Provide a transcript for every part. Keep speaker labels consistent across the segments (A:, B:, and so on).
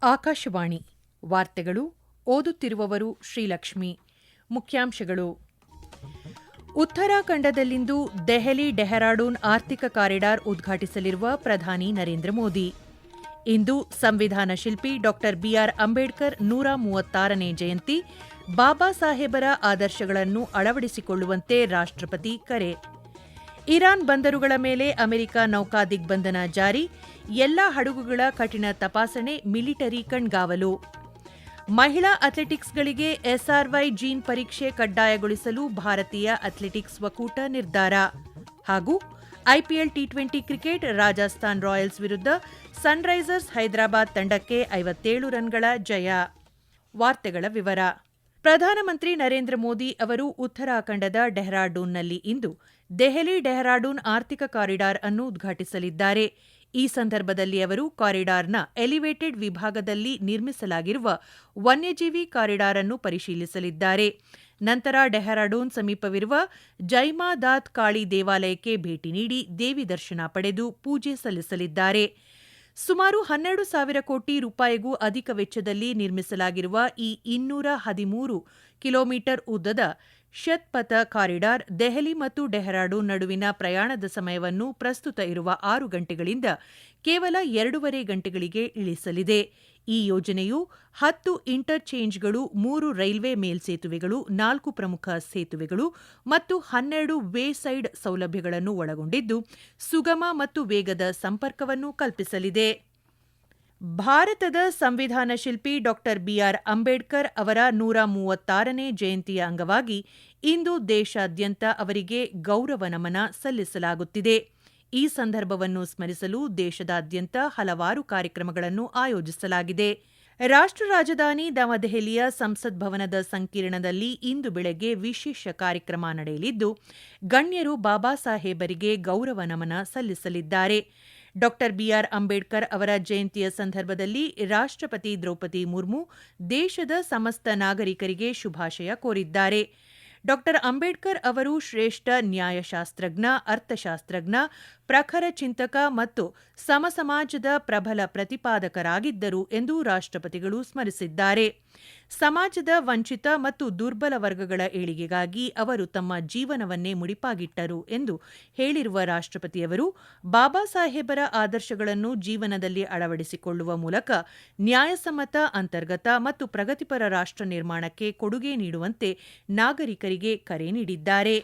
A: ಆಕಾಶವಾಣಿ ವಾರ್ತೆಗಳು ಓದುತ್ತಿರುವವರು ಶ್ರೀಲಕ್ಷ್ಮಿ. ಮುಖ್ಯಾಂಶಗಳು. ಉತ್ತರಾಖಂಡದಲ್ಲಿಂದು ದೆಹಲಿ ಡೆಹ್ರಾಡೂನ್ ಆರ್ಥಿಕ ಕಾರಿಡಾರ್ ಉದ್ಘಾಟಿಸಲಿರುವ ಪ್ರಧಾನಿ ನರೇಂದ್ರ ಮೋದಿ. ಇಂದು ಸಂವಿಧಾನ ಶಿಲ್ಪಿ ಡಾ ಬಿಆರ್ ಅಂಬೇಡ್ಕರ್ 136ನೇ ಜಯಂತಿ. ಬಾಬಾ ಸಾಹೇಬರ ಆದರ್ಶಗಳನ್ನು ಅಳವಡಿಸಿಕೊಳ್ಳುವಂತೆ ರಾಷ್ಟ್ರಪತಿ ಕರೆ. ಇರಾನ್ ಬಂದರುಗಳ ಮೇಲೆ ಅಮೆರಿಕ ನೌಕಾ ದಿಗ್ಬಂಧನ ಜಾರಿ. ಎಲ್ಲಾ ಹಡಗುಗಳ ಕಠಿಣ ತಪಾಸಣೆ, ಮಿಲಿಟರಿ ಕಣ್ಗಾವಲು. ಮಹಿಳಾ ಅಥ್ಲೆಟಿಕ್ಸ್ಗಳಿಗೆ ಎಸ್ಆರ್ವೈ ಜೀನ್ ಪರೀಕ್ಷೆ ಕಡ್ಡಾಯಗೊಳಿಸಲು ಭಾರತೀಯ ಅಥ್ಲೆಟಿಕ್ಸ್ ಒಕ್ಕೂಟ ನಿರ್ಧಾರ. ಹಾಗೂ IPL T20 cricket Rajasthan Royals ವಿರುದ್ಧ ಸನ್ರೈಸರ್ಸ್ ಹೈದರಾಬಾದ್ ತಂಡಕ್ಕೆ 57 ರನ್ಗಳ ಜಯ. ವಾರ್ತೆಗಳ ವಿವರ. ಪ್ರಧಾನಮಂತ್ರಿ ನರೇಂದ್ರ ಮೋದಿ ಅವರು ಉತ್ತರಾಖಂಡದ ಡೆಹ್ರಾಡೂನ್ನಲ್ಲಿ ಇಂದು ದೆಹಲಿ ಡೆಹ್ರಾಡೂನ್ ಆರ್ಥಿಕ ಕಾರಿಡಾರ್ ಅನ್ನು ಉದ್ಘಾಟಿಸಲಿದ್ದಾರೆ. ಈ ಸಂದರ್ಭದಲ್ಲಿ ಅವರು ಕಾರಿಡಾರ್ನ ಎಲಿವೇಟೆಡ್ ವಿಭಾಗದಲ್ಲಿ ನಿರ್ಮಿಸಲಾಗಿರುವ ವನ್ಯಜೀವಿ ಕಾರಿಡಾರ್ ಅನ್ನು ಪರಿಶೀಲಿಸಲಿದ್ದಾರೆ. ನಂತರ ಡೆಹ್ರಾಡೂನ್ ಸಮೀಪವಿರುವ ಜೈಮಾ ದಾತ್ ಕಾಳಿ ದೇವಾಲಯಕ್ಕೆ ಭೇಟಿ ನೀಡಿ ದೇವಿ ದರ್ಶನ ಪಡೆದು ಪೂಜೆ ಸಲ್ಲಿಸಲಿದ್ದಾರೆ. ಸುಮಾರು 12,000 ಕೋಟಿ ರೂಪಾಯಿಗೂ ಅಧಿಕ ವೆಚ್ಚದಲ್ಲಿ ನಿರ್ಮಿಸಲಾಗಿರುವ ಈ 213 ಕಿಲೋಮೀಟರ್ ಉದ್ದದ ಶತ್-ಪಥ ಕಾರಿಡಾರ್ ದೆಹಲಿ ಮತ್ತು ಡೆಹ್ರಾಡೂನ್ ನಡುವಿನ ಪ್ರಯಾಣದ ಸಮಯವನ್ನು ಪ್ರಸ್ತುತ ಇರುವ 6 ಗಂಟೆಗಳಿಂದ ಕೇವಲ 2.5 ಗಂಟೆಗಳಿಗೆ ಇಳಿಸಲಿದೆ. ಈ ಯೋಜನೆಯು 10 ಇಂಟರ್ಚೇಂಜ್ಗಳು, 3 ರೈಲ್ವೆ ಮೇಲ್ಸೇತುವೆಗಳು, 4 ಪ್ರಮುಖ ಸೇತುವೆಗಳು ಮತ್ತು 12 ವೇ ಸೈಡ್ ಸೌಲಭ್ಯಗಳನ್ನು ಒಳಗೊಂಡಿದ್ದು ಸುಗಮ ಮತ್ತು ವೇಗದ ಸಂಪರ್ಕವನ್ನು ಕಲ್ಪಿಸಲಿದೆ. ಭಾರತದ ಸಂವಿಧಾನ ಶಿಲ್ಪಿ ಡಾ ಬಿಆರ್ ಅಂಬೇಡ್ಕರ್ ಅವರ 136ನೇ ಜಯಂತಿಯ ಅಂಗವಾಗಿ ಇಂದು ದೇಶಾದ್ಯಂತ ಅವರಿಗೆ ಗೌರವ ನಮನ ಸಲ್ಲಿಸಲಾಗುತ್ತಿದೆ. ಈ ಸಂದರ್ಭವನ್ನು ಸ್ಮರಿಸಲು ದೇಶದಾದ್ಯಂತ ಹಲವಾರು ಕಾರ್ಯಕ್ರಮಗಳನ್ನು ಆಯೋಜಿಸಲಾಗಿದೆ. ರಾಷ್ಟ್ರ ರಾಜಧಾನಿ ನವದೆಹಲಿಯ ಸಂಸತ್ ಭವನದ ಸಂಕೀರ್ಣದಲ್ಲಿ ಇಂದು ಬೆಳಗ್ಗೆ ವಿಶೇಷ ಕಾರ್ಯಕ್ರಮ ನಡೆಯಲಿದ್ದು, ಗಣ್ಯರು ಬಾಬಾ ಸಾಹೇಬರಿಗೆ ಗೌರವ ನಮನ ಸಲ್ಲಿಸಲಿದ್ದಾರೆ. ಡಾ ಬಿಆರ್ ಅಂಬೇಡ್ಕರ್ ಅವರ ಜಯಂತಿಯ ಸಂದರ್ಭದಲ್ಲಿ ರಾಷ್ಟ್ರಪತಿ ದ್ರೌಪದಿ ಮುರ್ಮು ದೇಶದ ಸಮಸ್ತ ನಾಗರಿಕರಿಗೆ ಶುಭಾಶಯ ಕೋರಿದ್ದಾರೆ. ಡಾ ಅಂಬೇಡ್ಕರ್ ಅವರು ಶ್ರೇಷ್ಠ ನ್ಯಾಯಶಾಸ್ತ್ರಜ್ಞ, ಅರ್ಥಶಾಸ್ತ್ರಜ್ಞ, ಪ್ರಖರ ಚಿಂತಕ ಮತ್ತು ಸಮಸಮಾಜದ ಪ್ರಬಲ ಪ್ರತಿಪಾದಕರಾಗಿದ್ದರು ಎಂದು ರಾಷ್ಟ್ರಪತಿಗಳು ಸ್ಮರಿಸಿದ್ದಾರೆ. ಸಮಾಜದ ವಂಚಿತ ಮತ್ತು ದುರ್ಬಲ ವರ್ಗಗಳ ಏಳಿಗೆಗಾಗಿ ಅವರು ತಮ್ಮ ಜೀವನವನ್ನೇ ಮುಡಿಪಾಗಿಟ್ಟರು ಎಂದು ಹೇಳಿರುವ ರಾಷ್ಟ್ರಪತಿಯವರು, ಬಾಬಾ ಸಾಹೇಬರ ಆದರ್ಶಗಳನ್ನು ಜೀವನದಲ್ಲಿ ಅಳವಡಿಸಿಕೊಳ್ಳುವ ಮೂಲಕ ನ್ಯಾಯಸಮ್ಮತ, ಅಂತರ್ಗತ ಮತ್ತು ಪ್ರಗತಿಪರ ರಾಷ್ಟ್ರ ನಿರ್ಮಾಣಕ್ಕೆ ಕೊಡುಗೆ ನೀಡುವಂತೆ ನಾಗರಿಕರಿಗೆ ಕರೆ ನೀಡಿದ್ದಾರೆ.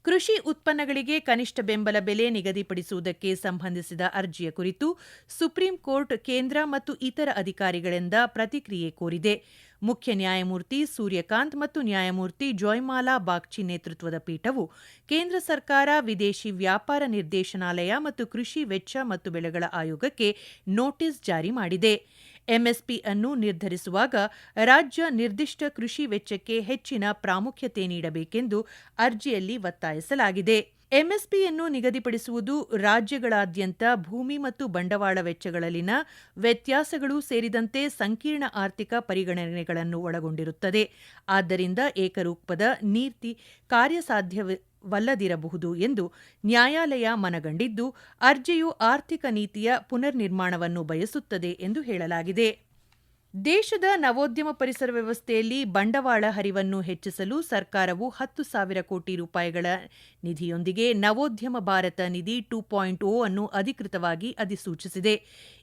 A: ಕೃಷಿ ಉತ್ಪನ್ನಗಳಿಗೆ ಕನಿಷ್ಠ ಬೆಂಬಲ ಬೆಲೆ ನಿಗದಿಪಡಿಸುವುದಕ್ಕೆ ಸಂಬಂಧಿಸಿದ ಅರ್ಜಿಯ ಕುರಿತು ಸುಪ್ರೀಂ ಕೋರ್ಟ್ ಕೇಂದ್ರ ಮತ್ತು ಇತರ ಅಧಿಕಾರಿಗಳಿಂದ ಪ್ರತಿಕ್ರಿಯೆ ಕೋರಿದೆ. ಮುಖ್ಯ ನ್ಯಾಯಮೂರ್ತಿ ಸೂರ್ಯಕಾಂತ್ ಮತ್ತು ನ್ಯಾಯಮೂರ್ತಿ ಜೋಯ್ಮಾಲಾ ಬಾಗ್ಚಿ ನೇತೃತ್ವದ ಪೀಠವು ಕೇಂದ್ರ ಸರ್ಕಾರ, ವಿದೇಶಿ ವ್ಯಾಪಾರ ನಿರ್ದೇಶನಾಲಯ ಮತ್ತು ಕೃಷಿ ವೆಚ್ಚ ಮತ್ತು ಬೆಲೆಗಳ ಆಯೋಗಕ್ಕೆ ನೋಟಿಸ್ ಜಾರಿ ಮಾಡಿದೆ. ಎಂಎಸ್ಪಿ ಅನ್ನು ನಿರ್ಧರಿಸುವಾಗ ರಾಜ್ಯ ನಿರ್ದಿಷ್ಟ ಕೃಷಿ ವೆಚ್ಚಕ್ಕೆ ಹೆಚ್ಚಿನ ಪ್ರಾಮುಖ್ಯತೆ ನೀಡಬೇಕೆಂದು ಅರ್ಜಿಯಲ್ಲಿ ಒತ್ತಾಯಿಸಲಾಗಿದೆ. ಎಂಎಸ್ಪಿಯನ್ನು ನಿಗದಿಪಡಿಸುವುದು ರಾಜ್ಯಗಳಾದ್ಯಂತ ಭೂಮಿ ಮತ್ತು ಬಂಡವಾಳ ವೆಚ್ಚಗಳಲ್ಲಿನ ವ್ಯತ್ಯಾಸಗಳು ಸೇರಿದಂತೆ ಸಂಕೀರ್ಣ ಆರ್ಥಿಕ ಪರಿಗಣನೆಗಳನ್ನು ಒಳಗೊಂಡಿರುತ್ತದೆ. ಆದ್ದರಿಂದ ಏಕರೂಪದ ನೀತಿ ಕಾರ್ಯಸಾಧ್ಯವಲ್ಲದಿರಬಹುದು ಎಂದು ನ್ಯಾಯಾಲಯ ಮನಗಂಡಿದ್ದು, ಅರ್ಜಿಯು ಆರ್ಥಿಕ ನೀತಿಯ ಪುನರ್ನಿರ್ಮಾಣವನ್ನು ಬಯಸುತ್ತದೆ ಎಂದು ಹೇಳಲಾಗಿದೆ. ದೇಶದ ನವೋದ್ಯಮ ಪರಿಸರ ವ್ಯವಸ್ಥೆಯಲ್ಲಿ ಬಂಡವಾಳ ಹರಿವನ್ನು ಹೆಚ್ಚಿಸಲು ಸರ್ಕಾರವು 10,000 ಕೋಟಿ ರೂಪಾಯಿಗಳ ನಿಧಿಯೊಂದಿಗೆ ನವೋದ್ಯಮ ಭಾರತ ನಿಧಿ 2.0 ಅನ್ನು ಅಧಿಕೃತವಾಗಿ ಅಧಿಸೂಚಿಸಿದೆ.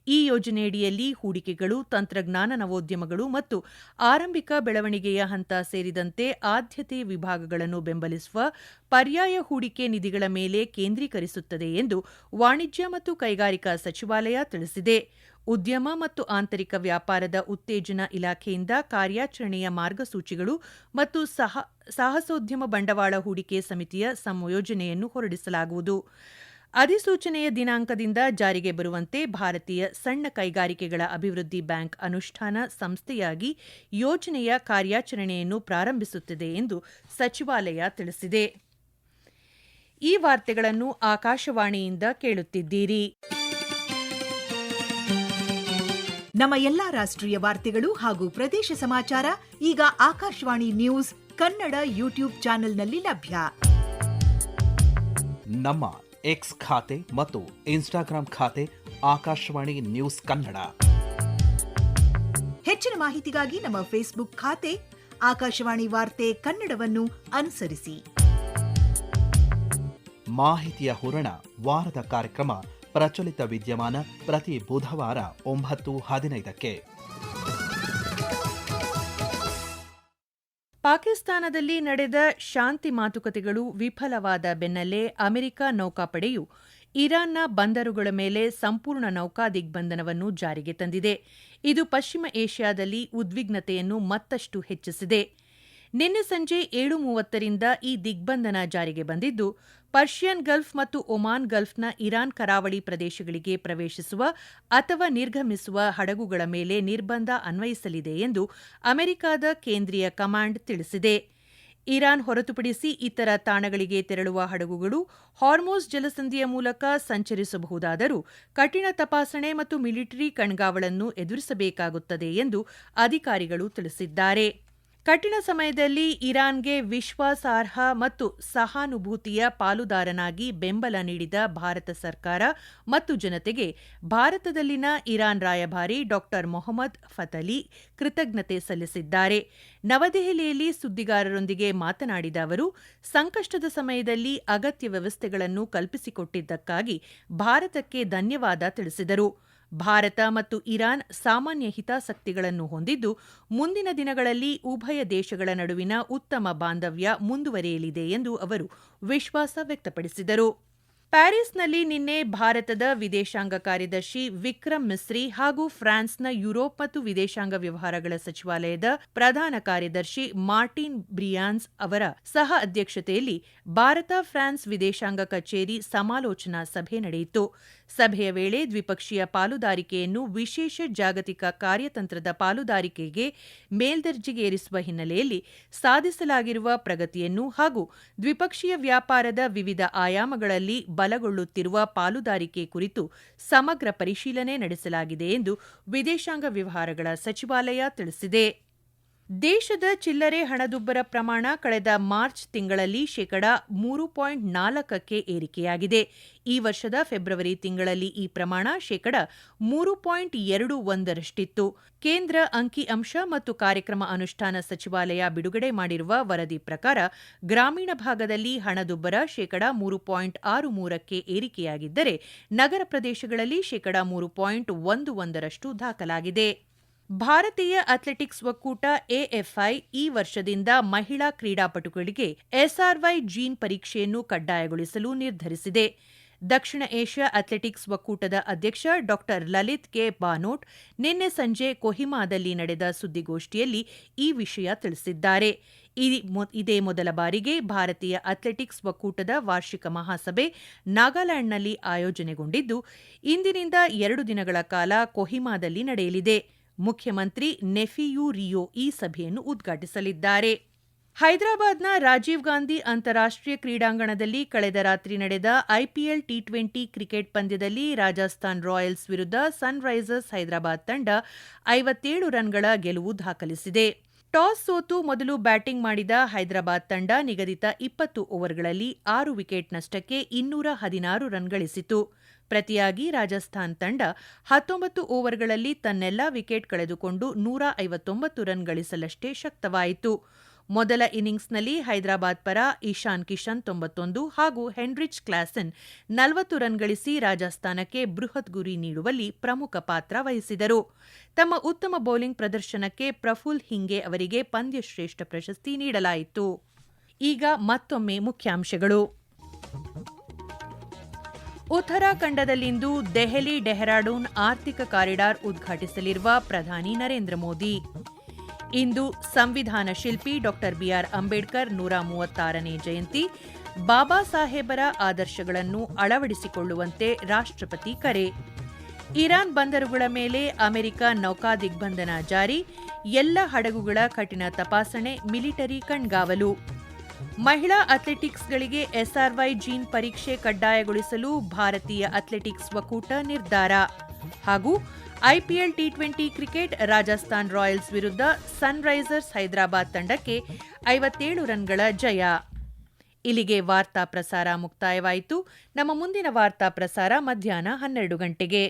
A: ಈ ಯೋಜನೆಯಡಿಯಲ್ಲಿ ಹೂಡಿಕೆಗಳು, ತಂತ್ರಜ್ಞಾನ ನವೋದ್ಯಮಗಳು ಮತ್ತು ಆರಂಭಿಕ ಬೆಳವಣಿಗೆಯ ಹಂತ ಸೇರಿದಂತೆ ಆದ್ಯತೆ ವಿಭಾಗಗಳನ್ನು ಬೆಂಬಲಿಸುವ ಪರ್ಯಾಯ ಹೂಡಿಕೆ ನಿಧಿಗಳ ಮೇಲೆ ಕೇಂದ್ರೀಕರಿಸುತ್ತದೆ ಎಂದು ವಾಣಿಜ್ಯ ಮತ್ತು ಕೈಗಾರಿಕಾ ಸಚಿವಾಲಯ ತಿಳಿಸಿದೆ. ಉದ್ಯಮ ಮತ್ತು ಆಂತರಿಕ ವ್ಯಾಪಾರದ ಉತ್ತೇಜನ ಇಲಾಖೆಯಿಂದ ಕಾರ್ಯಾಚರಣೆಯ ಮಾರ್ಗಸೂಚಿಗಳು ಮತ್ತು ಸಾಹಸೋದ್ಯಮ ಬಂಡವಾಳ ಹೂಡಿಕೆ ಸಮಿತಿಯ ಸಂಯೋಜನೆಯನ್ನು ಹೊರಡಿಸಲಾಗುವುದು. ಅಧಿಸೂಚನೆಯ ದಿನಾಂಕದಿಂದ ಜಾರಿಗೆ ಬರುವಂತೆ ಭಾರತೀಯ ಸಣ್ಣ ಕೈಗಾರಿಕೆಗಳ ಅಭಿವೃದ್ಧಿ ಬ್ಯಾಂಕ್ ಅನುಷ್ಠಾನ ಸಂಸ್ಥೆಯಾಗಿ ಯೋಜನೆಯ ಕಾರ್ಯಾಚರಣೆಯನ್ನು ಪ್ರಾರಂಭಿಸುತ್ತದೆ ಎಂದು ಸಚಿವಾಲಯ ತಿಳಿಸಿದೆ. ಈ ವಾರ್ತೆಗಳನ್ನು ಆಕಾಶವಾಣಿಯಿಂದ ಕೇಳುತ್ತಿದ್ದೀರಿ.
B: ನಮ್ಮ ಎಲ್ಲಾ ರಾಷ್ಟ್ರೀಯ ವಾರ್ತೆಗಳು ಹಾಗೂ ಪ್ರದೇಶ ಸಮಾಚಾರ ಈಗ ಆಕಾಶವಾಣಿ ನ್ಯೂಸ್ ಕನ್ನಡ ಯೂಟ್ಯೂಬ್ ಚಾನೆಲ್ನಲ್ಲಿ ಲಭ್ಯ.
C: ನಮ್ಮ ಎಕ್ಸ್ ಖಾತೆ ಮತ್ತು ಇನ್ಸ್ಟಾಗ್ರಾಂ ಖಾತೆ ಆಕಾಶವಾಣಿ ನ್ಯೂಸ್ ಕನ್ನಡ.
B: ಹೆಚ್ಚಿನ ಮಾಹಿತಿಗಾಗಿ ನಮ್ಮ ಫೇಸ್ಬುಕ್ ಖಾತೆ ಆಕಾಶವಾಣಿ ವಾರ್ತೆ ಕನ್ನಡವನ್ನು ಅನುಸರಿಸಿ.
C: ಮಾಹಿತಿಯ ಹೂರಣ ವಾರದ ಕಾರ್ಯಕ್ರಮ ಪ್ರಚಲಿತ ವಿದ್ಯಮಾನ ಪ್ರತಿ ಬುಧವಾರ 9:15ಕ್ಕೆ.
A: ಪಾಕಿಸ್ತಾನದಲ್ಲಿ ನಡೆದ ಶಾಂತಿ ಮಾತುಕತೆಗಳು ವಿಫಲವಾದ ಬೆನ್ನಲ್ಲೇ ಅಮೆರಿಕ ನೌಕಾಪಡೆಯು ಇರಾನ್ನ ಬಂದರುಗಳ ಮೇಲೆ ಸಂಪೂರ್ಣ ನೌಕಾ ದಿಗ್ಬಂಧನವನ್ನು ಜಾರಿಗೆ ತಂದಿದೆ. ಇದು ಪಶ್ಚಿಮ ಏಷ್ಯಾದಲ್ಲಿ ಉದ್ವಿಗ್ನತೆಯನ್ನು ಮತ್ತಷ್ಟು ಹೆಚ್ಚಿಸಿದೆ. ನಿನ್ನೆ ಸಂಜೆ 7:30ರಿಂದ ಈ ದಿಗ್ಬಂಧನ ಜಾರಿಗೆ ಬಂದಿದ್ದು, ಪರ್ಷಿಯನ್ ಗಲ್ಫ್ ಮತ್ತು ಒಮಾನ್ ಗಲ್ಫ್ನ ಇರಾನ್ ಕರಾವಳಿ ಪ್ರದೇಶಗಳಿಗೆ ಪ್ರವೇಶಿಸುವ ಅಥವಾ ನಿರ್ಗಮಿಸುವ ಹಡಗುಗಳ ಮೇಲೆ ನಿರ್ಬಂಧ ಅನ್ವಯಿಸಲಿದೆ ಎಂದು ಅಮೆರಿಕದ ಕೇಂದ್ರೀಯ ಕಮಾಂಡ್ ತಿಳಿಸಿದೆ. ಇರಾನ್ ಹೊರತುಪಡಿಸಿ ಇತರ ತಾಣಗಳಿಗೆ ತೆರಳುವ ಹಡಗುಗಳು ಹಾರ್ಮೋಸ್ ಜಲಸಂಧಿಯ ಮೂಲಕ ಸಂಚರಿಸಬಹುದಾದರೂ ಕಠಿಣ ತಪಾಸಣೆ ಮತ್ತು ಮಿಲಿಟರಿ ಕಣ್ಗಾವಲನ್ನು ಎದುರಿಸಬೇಕಾಗುತ್ತದೆ ಎಂದು ಅಧಿಕಾರಿಗಳು ತಿಳಿಸಿದ್ದಾರೆ. ಕಠಿಣ ಸಮಯದಲ್ಲಿ ಇರಾನ್ಗೆ ವಿಶ್ವಾಸಾರ್ಹ ಮತ್ತು ಸಹಾನುಭೂತಿಯ ಪಾಲುದಾರನಾಗಿ ಬೆಂಬಲ ನೀಡಿದ ಭಾರತ ಸರ್ಕಾರ ಮತ್ತು ಜನತೆಗೆ ಭಾರತದಲ್ಲಿನ ಇರಾನ್ ರಾಯಭಾರಿ ಡಾ ಮೊಹಮ್ಮದ್ ಫತಲಿ ಕೃತಜ್ಞತೆ ಸಲ್ಲಿಸಿದ್ದಾರೆ. ನವದೆಹಲಿಯಲ್ಲಿ ಸುದ್ದಿಗಾರರೊಂದಿಗೆ ಮಾತನಾಡಿದ ಅವರು, ಸಂಕಷ್ಟದ ಸಮಯದಲ್ಲಿ ಅಗತ್ಯ ವ್ಯವಸ್ಥೆಗಳನ್ನು ಕಲ್ಪಿಸಿಕೊಟ್ಟಿದ್ದಕ್ಕಾಗಿ ಭಾರತಕ್ಕೆ ಧನ್ಯವಾದ ತಿಳಿಸಿದರು. ಭಾರತ ಮತ್ತು ಇರಾನ್ ಸಾಮಾನ್ಯ ಹಿತಾಸಕ್ತಿಗಳನ್ನು ಹೊಂದಿದ್ದು, ಮುಂದಿನ ದಿನಗಳಲ್ಲಿ ಉಭಯ ದೇಶಗಳ ನಡುವಿನ ಉತ್ತಮ ಬಾಂಧವ್ಯ ಮುಂದುವರಿಯಲಿದೆ ಎಂದು ಅವರು ವಿಶ್ವಾಸ ವ್ಯಕ್ತಪಡಿಸಿದರು. ಪ್ಯಾರಿಸ್ನಲ್ಲಿ ನಿನ್ನೆ ಭಾರತದ ವಿದೇಶಾಂಗ ಕಾರ್ಯದರ್ಶಿ ವಿಕ್ರಮ್ ಮಿಸ್ರಿ ಹಾಗೂ ಫ್ರಾನ್ಸ್ನ ಯುರೋಪ್ ಮತ್ತು ವಿದೇಶಾಂಗ ವ್ಯವಹಾರಗಳ ಸಚಿವಾಲಯದ ಪ್ರಧಾನ ಕಾರ್ಯದರ್ಶಿ ಮಾರ್ಟಿನ್ ಬ್ರಿಯಾನ್ಸ್ ಅವರ ಸಹ ಅಧ್ಯಕ್ಷತೆಯಲ್ಲಿ ಭಾರತ ಫ್ರಾನ್ಸ್ ವಿದೇಶಾಂಗ ಕಚೇರಿ ಸಮಾಲೋಚನಾ ಸಭೆ ನಡೆಯಿತು. ಸಭೆಯ ವೇಳೆ ದ್ವಿಪಕ್ಷೀಯ ಪಾಲುದಾರಿಕೆಯನ್ನು ವಿಶೇಷ ಜಾಗತಿಕ ಕಾರ್ಯತಂತ್ರದ ಪಾಲುದಾರಿಕೆಗೆ ಮೇಲ್ದರ್ಜೆಗೇರಿಸುವ ಹಿನ್ನೆಲೆಯಲ್ಲಿ ಸಾಧಿಸಲಾಗಿರುವ ಪ್ರಗತಿಯನ್ನು ಹಾಗೂ ದ್ವಿಪಕ್ಷೀಯ ವ್ಯಾಪಾರದ ವಿವಿಧ ಆಯಾಮಗಳಲ್ಲಿ ಬಲಗೊಳ್ಳುತ್ತಿರುವ ಪಾಲುದಾರಿಕೆ ಕುರಿತು ಸಮಗ್ರ ಪರಿಶೀಲನೆ ನಡೆಸಲಾಗಿದೆ ಎಂದು ವಿದೇಶಾಂಗ ವ್ಯವಹಾರಗಳ ಸಚಿವಾಲಯ ತಿಳಿಸಿದೆ. ದೇಶದ ಚಿಲ್ಲರೆ ಹಣದುಬ್ಬರ ಪ್ರಮಾಣ ಕಳೆದ ಮಾರ್ಚ್ ತಿಂಗಳಲ್ಲಿ ಶೇಕಡಾ 3.4ಕ್ಕೆ ಏರಿಕೆಯಾಗಿದೆ. ಈ ವರ್ಷದ ಫೆಬ್ರವರಿ ತಿಂಗಳಲ್ಲಿ ಈ ಪ್ರಮಾಣ ಶೇಕಡಾ 3.21ರಷ್ಟಿತ್ತು. ಕೇಂದ್ರ ಅಂಕಿಅಂಶ ಮತ್ತು ಕಾರ್ಯಕ್ರಮ ಅನುಷ್ಠಾನ ಸಚಿವಾಲಯ ಬಿಡುಗಡೆ ಮಾಡಿರುವ ವರದಿ ಪ್ರಕಾರ ಗ್ರಾಮೀಣ ಭಾಗದಲ್ಲಿ ಹಣದುಬ್ಬರ ಶೇಕಡಾ 3.63ಕ್ಕೆ ಏರಿಕೆಯಾಗಿದ್ದರೆ ನಗರ ಪ್ರದೇಶಗಳಲ್ಲಿ ಶೇಕಡಾ 3.11ರಷ್ಟು ದಾಖಲಾಗಿದೆ. ಭಾರತೀಯ ಅಥ್ಲೆಟಿಕ್ಸ್ ಒಕ್ಕೂಟ ಎಎಫ್ಐ ಈ ವರ್ಷದಿಂದ ಮಹಿಳಾ ಕ್ರೀಡಾಪಟುಗಳಿಗೆ ಎಸ್ಆರ್ವೈ ಜೀನ್ ಪರೀಕ್ಷೆಯನ್ನು ಕಡ್ಡಾಯಗೊಳಿಸಲು ನಿರ್ಧರಿಸಿದೆ. ದಕ್ಷಿಣ ಏಷ್ಯಾ ಅಥ್ಲೆಟಿಕ್ಸ್ ಒಕ್ಕೂಟದ ಅಧ್ಯಕ್ಷ ಡಾ ಲಲಿತ್ ಕೆ ಬಾನೋಟ್ ನಿನ್ನೆ ಸಂಜೆ ಕೊಹಿಮಾದಲ್ಲಿ ನಡೆದ ಸುದ್ದಿಗೋಷ್ಠಿಯಲ್ಲಿ ಈ ವಿಷಯ ತಿಳಿಸಿದ್ದಾರೆ. ಇದೇ ಮೊದಲ ಬಾರಿಗೆ ಭಾರತೀಯ ಅಥ್ಲೆಟಿಕ್ಸ್ ಒಕ್ಕೂಟದ ವಾರ್ಷಿಕ ಮಹಾಸಭೆ ನಾಗಾಲ್ಯಾಂಡ್ನಲ್ಲಿ ಆಯೋಜನೆಗೊಂಡಿದ್ದು, ಇಂದಿನಿಂದ 2 ದಿನಗಳ ಕಾಲ ಕೊಹಿಮಾದಲ್ಲಿ ನಡೆಯಲಿದೆ. ಮುಖ್ಯಮಂತ್ರಿ ನೆಫಿಯು ರಿಯೋ ಈ ಸಭೆಯನ್ನು ಉದ್ಘಾಟಿಸಲಿದ್ದಾರೆ. ಹೈದರಾಬಾದ್ನ ರಾಜೀವ್ ಗಾಂಧಿ ಅಂತಾರಾಷ್ಟ್ರೀಯ ಕ್ರೀಡಾಂಗಣದಲ್ಲಿ ಕಳೆದ ರಾತ್ರಿ ನಡೆದ ಐಪಿಎಲ್ ಟಿ20 ಕ್ರಿಕೆಟ್ ಪಂದ್ಯದಲ್ಲಿ ರಾಜಸ್ಥಾನ್ ರಾಯಲ್ಸ್ ವಿರುದ್ಧ ಸನ್ರೈಸರ್ಸ್ ಹೈದರಾಬಾದ್ ತಂಡ 57 ರನ್ಗಳ ಗೆಲುವು ದಾಖಲಿಸಿದೆ. ಟಾಸ್ ಸೋತು ಮೊದಲು ಬ್ಯಾಟಿಂಗ್ ಮಾಡಿದ ಹೈದರಾಬಾದ್ ತಂಡ ನಿಗದಿತ 20 ಓವರ್ಗಳಲ್ಲಿ 6 ವಿಕೆಟ್ ನಷ್ಟಕ್ಕೆ 216 ರನ್ ಗಳಿಸಿತು. ಪ್ರತಿಯಾಗಿ ರಾಜಸ್ಥಾನ್ ತಂಡ 19 ಓವರ್ಗಳಲ್ಲಿ ತನ್ನೆಲ್ಲಾ ವಿಕೆಟ್ ಕಳೆದುಕೊಂಡು 159 ರನ್ ಗಳಿಸಲಷ್ಟೇ ಶಕ್ತವಾಯಿತು. ಮೊದಲ ಇನ್ನಿಂಗ್ಸ್ನಲ್ಲಿ ಹೈದರಾಬಾದ್ ಪರ ಇಶಾನ್ ಕಿಶನ್ 91 ಹಾಗೂ ಹೆನ್ರಿಚ್ ಕ್ಲಾಸನ್ 40 ರನ್ ಗಳಿಸಿ ರಾಜಸ್ಥಾನಕ್ಕೆ ಬೃಹತ್ ಗುರಿ ನೀಡುವಲ್ಲಿ ಪ್ರಮುಖ ಪಾತ್ರ ವಹಿಸಿದರು. ತಮ್ಮ ಉತ್ತಮ ಬೌಲಿಂಗ್ ಪ್ರದರ್ಶನಕ್ಕೆ ಪ್ರಫುಲ್ ಹಿಂಗೆ ಅವರಿಗೆ ಪಂದ್ಯಶ್ರೇಷ್ಠ ಪ್ರಶಸ್ತಿ ನೀಡಲಾಯಿತು. ಈಗ ಮತ್ತೊಮ್ಮೆ ಮುಖ್ಯಾಂಶಗಳು. ಉತ್ತರಾಖಂಡದಲ್ಲಿಂದು ದೆಹಲಿ ಡೆಹ್ರಾಡೂನ್ ಆರ್ಥಿಕ ಕಾರಿಡಾರ್ ಉದ್ಘಾಟಿಸಲಿರುವ ಪ್ರಧಾನಿ ನರೇಂದ್ರ ಮೋದಿ. ಇಂದು ಸಂವಿಧಾನ ಶಿಲ್ಪಿ ಡಾ ಬಿಆರ್ ಅಂಬೇಡ್ಕರ್ 136ನೇ ಜಯಂತಿ. ಬಾಬಾ ಸಾಹೇಬರ ಆದರ್ಶಗಳನ್ನು ಅಳವಡಿಸಿಕೊಳ್ಳುವಂತೆ ರಾಷ್ಟ್ರಪತಿ ಕರೆ. ಇರಾನ್ ಬಂದರುಗಳ ಮೇಲೆ ಅಮೆರಿಕ ನೌಕಾ ದಿಗ್ಬಂಧನ ಜಾರಿ. ಎಲ್ಲ ಹಡಗುಗಳ ಕಠಿಣ ತಪಾಸಣೆ, ಮಿಲಿಟರಿ ಕಣ್ಗಾವಲು. ಮಹಿಳಾ ಅಥ್ಲೆಟಿಕ್ಸ್ಗಳಿಗೆ ಎಸ್ಆರ್ವೈ ಜೀನ್ ಪರೀಕ್ಷೆ ಕಡ್ಡಾಯಗೊಳಿಸಲು ಭಾರತೀಯ ಅಥ್ಲೆಟಿಕ್ಸ್ ಒಕ್ಕೂಟ ನಿರ್ಧಾರ. ಹಾಗೂ IPL T20 cricket Rajasthan Royals ವಿರುದ್ಧ ಸನ್ರೈಸರ್ಸ್ ಹೈದರಾಬಾದ್ ತಂಡಕ್ಕೆ 57 ರನ್ಗಳ ಜಯ. ಇಲ್ಲಿಗೆ ವಾರ್ತಾ ಪ್ರಸಾರ ಮುಕ್ತಾಯವಾಯಿತು. ನಮ್ಮ ಮುಂದಿನ ವಾರ್ತಾ ಪ್ರಸಾರ ಮಧ್ಯಾಹ್ನ 12 ಗಂಟೆಗೆ.